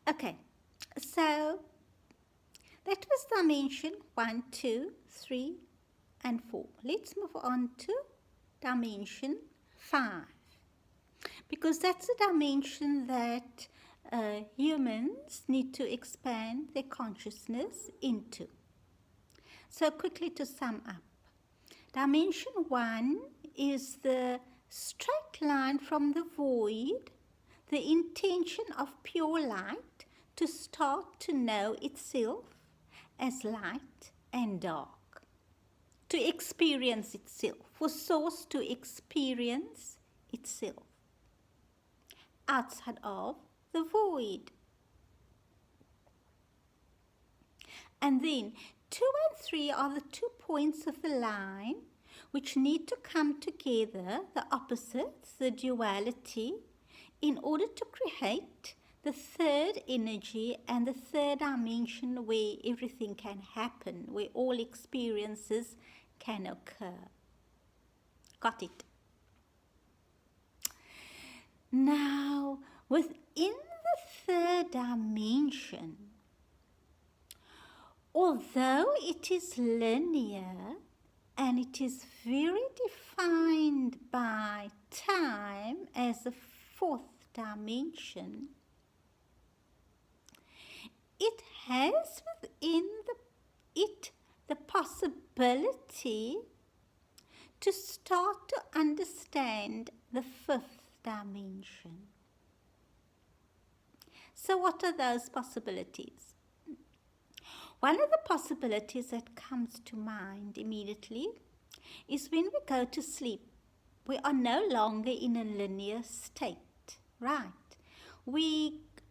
Okay, so that was dimension 1, 2, 3, and 4. Let's move on to dimension 5, because that's a dimension that humans need to expand their consciousness into. So quickly to sum up, dimension 1 is the straight line from the void, the intention of pure light to start to know itself as light and dark, to experience itself, for source to experience itself outside of the void. And then 2 and 3 are the 2 points of the line which need to come together, the opposites, the duality, in order to create the third energy and the third dimension where everything can happen, where all experiences can occur. Got it? Now, within the third dimension, although it is linear and it is very defined by time as the fourth dimension, it has within it the possibility to start to understand the fifth dimension. So what are those possibilities? One of the possibilities that comes to mind immediately is when we go to sleep, we are no longer in a linear state, right?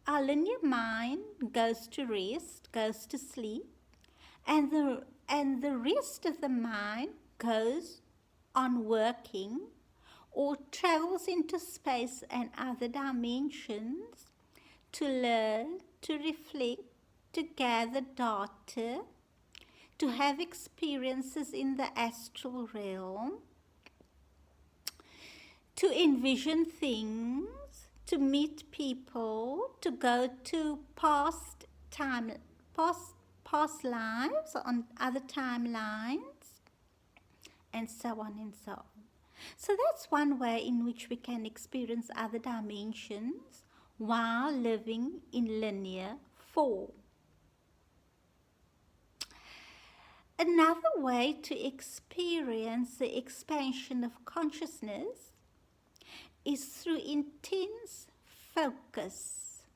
Our linear mind goes to rest, goes to sleep, and the rest of the mind goes on working or travels into space and other dimensions to learn, to reflect, to gather data, to have experiences in the astral realm, to envision things, to meet people, to go to past lives on other timelines, and so on and so on. So that's one way in which we can experience other dimensions while living in linear form. Another way to experience the expansion of consciousness is through intense focus.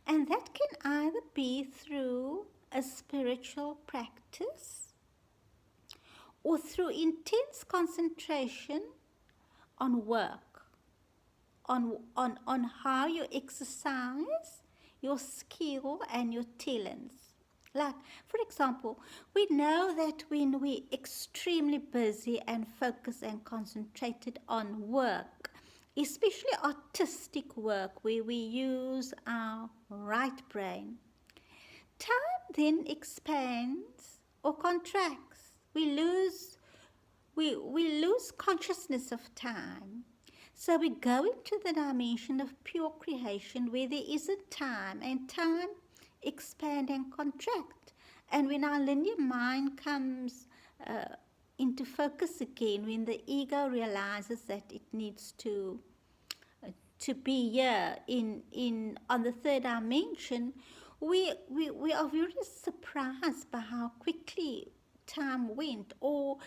And that can either be through a spiritual practice or through intense concentration on work, on how you exercise your skill and your talents. Like, for example, we know that when we're extremely busy and focused and concentrated on work, especially artistic work where we use our right brain, time then expands or contracts. We lose consciousness of time. So we go into the dimension of pure creation where there isn't time, and time expand and contract. And when our linear mind comes into focus again, when the ego realizes that it needs to be here on the third dimension, we are very surprised by how quickly time went. Or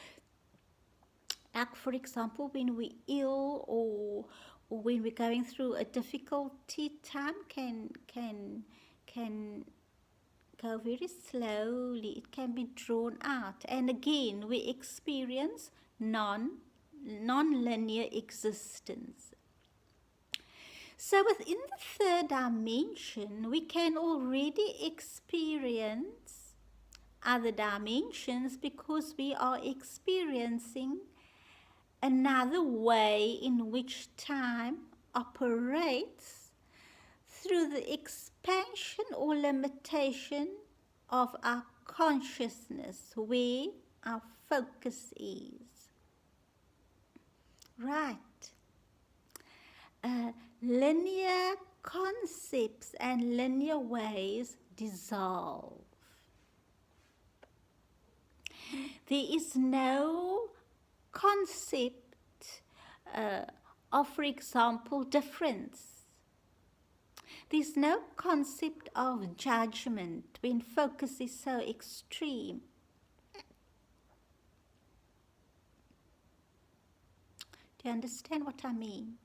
like, for example, when we're ill or when we're going through a difficulty, time can go very slowly. It can be drawn out, and again we experience non-linear existence. So within the third dimension, we can already experience other dimensions because we are experiencing another way in which time operates through the expansion or limitation of our consciousness, where our focus is. Right. Linear concepts and linear ways dissolve. There is no concept of, for example, difference. There's no concept of judgment when focus is so extreme. Do you understand what I mean?